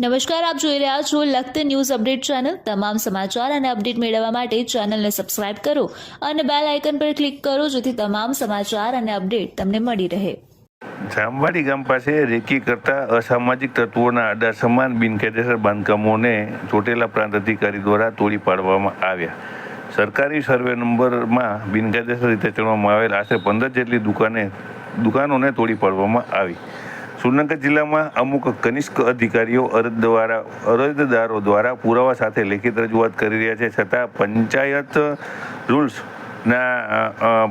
નમસ્કાર, આપ જોઈ રહ્યા છો લખત ન્યૂઝ અપડેટ ચેનલ। તમામ સમાચાર અને અપડેટ મેળવવા માટે ચેનલને સબસ્ક્રાઇબ કરો અને બેલ આઇકન પર ક્લિક કરો જેથી તમામ સમાચાર અને અપડેટ તમને મળી રહે। જામવાડી ગામ પાસે રેકી કરતા અસામાજિક તત્વોના આડા સમાન બિનકાયદેસર બાંધકામોને ચોટીલા પ્રાંત અધિકારી દ્વારા તોડી પાડવામાં આવ્યા। સરકારી સર્વે નંબરમાં બિનકાયદેસર રીતે ચણવામાં આવેલ આશરે 15 જેટલી દુકાનોને તોડી પાડવામાં આવી। સુરેન્દ્રનગર જિલ્લામાં અમુક કનિષ્ઠ અધિકારીઓ અરજદારો દ્વારા પુરાવા સાથે લેખિત રજૂઆત કરી રહ્યા છે, છતાં પંચાયત રૂલ્સના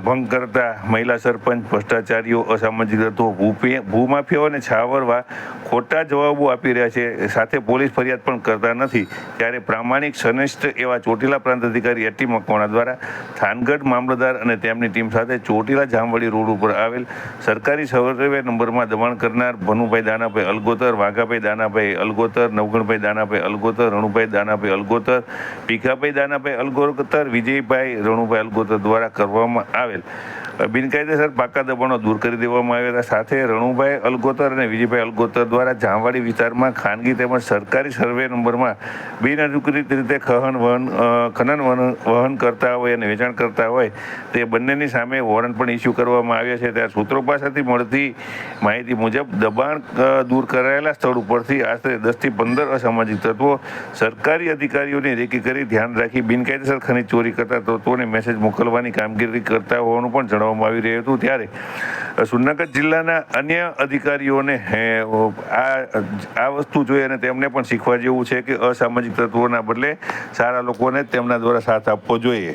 ભંગ કરતા મહિલા સરપંચ, ભ્રષ્ટાચારીઓ, અસામાજિક તત્વો, ભૂમાફિયાઓને છાવરવા ખોટા જવાબો આપી રહ્યા છે, સાથે પોલીસ ફરિયાદ પણ કરતા નથી। ત્યારે પ્રામાણિક સનિષ્ઠ એવા ચોટીલા પ્રાંત અધિકારી એટી મકવાણા દ્વારા થાનગઢ મામલતદાર અને તેમની ટીમ સાથે ચોટીલા જામવાડી રોડ ઉપર આવેલ સરકારી સર્વે નંબરમાં દબાણ કરનાર ભનુભાઈ દાનાભાઈ અલગોતર, વાઘાભાઈ દાનાભાઈ અલગોતર, નવગણભાઈ દાનાભાઈ અલગોતર, રણુભાઈ દાનાભાઈ અલગોતર, ભીખાભાઈ દાનાભાઈ અલગોતર, વિજયભાઈ રણુભાઈ અલગોતર દ્વારા કરવામાં આવેલ બિનકાયદેસર પાકા દબાણો દૂર કરી દેવામાં આવ્યા। સાથે રણુભાઈ અલગોતર અને વિજયભાઈ અલગોતર દ્વારા જામવાડી વિસ્તારમાં ખાનગી તેમજ સરકારી સર્વે નંબરમાં બિનઅધિકૃત રીતે ખનન વહન કરતા હોય અને વેચાણ કરતા હોય તે બંનેની સામે વોરંટ પણ ઇસ્યુ કરવામાં આવ્યા છે। ત્યારે સૂત્રો પાસેથી મળતી માહિતી મુજબ દબાણ દૂર કરાયેલા સ્થળ ઉપરથી આશરે 10 થી 15 અસામાજિક તત્વો સરકારી અધિકારીઓની રેકી કરી ધ્યાન રાખી બિનકાયદેસર ખનીજ ચોરી કરતા તત્વોને મેસેજ મોકલવાની કામગીરી કરતા હોવાનું પણ જણાવવામાં આવી રહ્યું હતું। ત્યારે સુરેન્દ્રનગર જિલ્લાના અન્ય અધિકારીઓને આ વસ્તુ જોઈએ અને તેમને પણ શીખવા જેવું છે કે અસામાજિક તત્વોના બદલે સારા લોકોને તેમના દ્વારા સાથ આપવો જોઈએ।